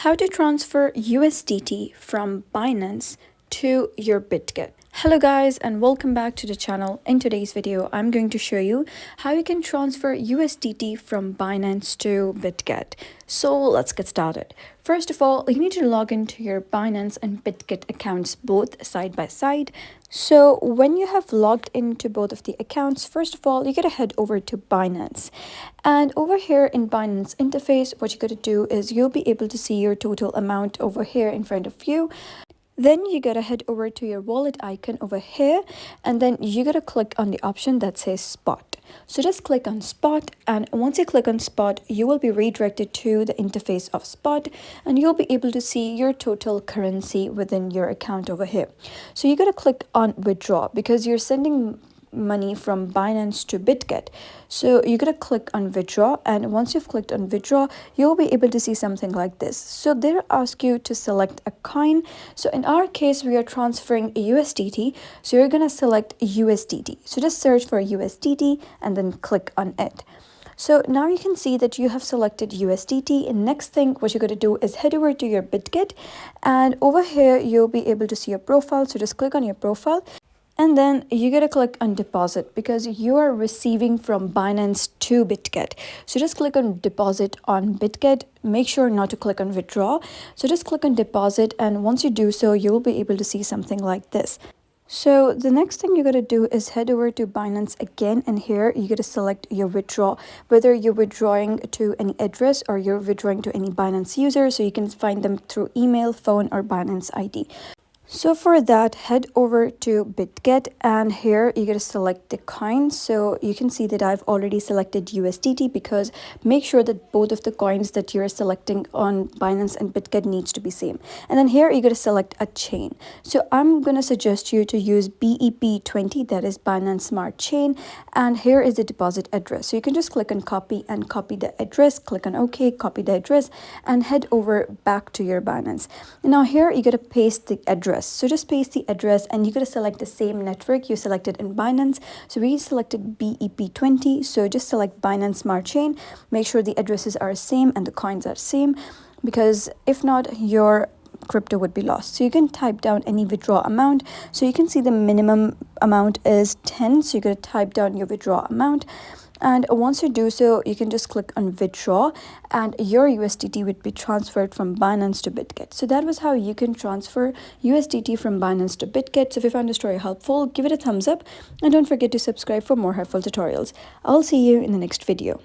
How to transfer USDT from Binance to your Bitget. Hello guys and welcome back to the channel. In today's video, I'm going to show you how you can transfer USDT from Binance to Bitget. So let's get started. First of all, you need to log into your Binance and Bitget accounts both side by side. So when you have logged into both of the accounts, first of all, you gotta head over to Binance. And over here in Binance interface, what you gotta do is you'll be able to see your total amount over here in front of you. Then you gotta head over to your wallet icon over here, and then you gotta click on the option that says spot. So just click on spot, and once you click on spot, you will be redirected to the interface of spot, and you'll be able to see your total currency within your account over here. So you gotta click on withdraw because you're sending money from Binance to Bitget. So you're going to click on withdraw, and once you've clicked on withdraw, you'll be able to see something like this. So they'll ask you to select a coin. So in our case, we are transferring a USDT. So you're going to select USDT. So just search for USDT and then click on it. So now you can see that you have selected USDT. And next thing what you're going to do is head over to your Bitget, and over here you'll be able to see your profile. So just click on your profile. And then you gotta click on deposit because you are receiving from Binance to Bitget. So just click on deposit on Bitget. Make sure not to click on withdraw. So just click on deposit, and once you do so, you will be able to see something like this. So the next thing you're going to do is head over to Binance again, and here you get to select your withdraw, whether you're withdrawing to any address or you're withdrawing to any Binance user. So you can find them through email, phone, or Binance ID. So for that, head over to Bitget, and here you get to select the coin. So you can see that I've already selected USDT because make sure that both of the coins that you're selecting on Binance and Bitget needs to be same. And then here you get to select a chain. So I'm going to suggest you to use BEP20, that is Binance Smart Chain. And here is the deposit address. So you can just click on copy and copy the address, click on OK, copy the address, and head over back to your Binance. And now here you get to paste the address. So just paste the address, and you got to select the same network you selected in Binance. So we selected BEP20. So just select Binance Smart Chain. Make sure the addresses are same and the coins are same, because if not, your crypto would be lost. So you can type down any withdraw amount. So you can see the minimum amount is 10. So you're going to type down your withdraw amount. And once you do so, you can just click on withdraw, and your USDT would be transferred from Binance to Bitget. So that was how you can transfer USDT from Binance to Bitget. So if you found this story helpful, give it a thumbs up, and don't forget to subscribe for more helpful tutorials. I'll see you in the next video.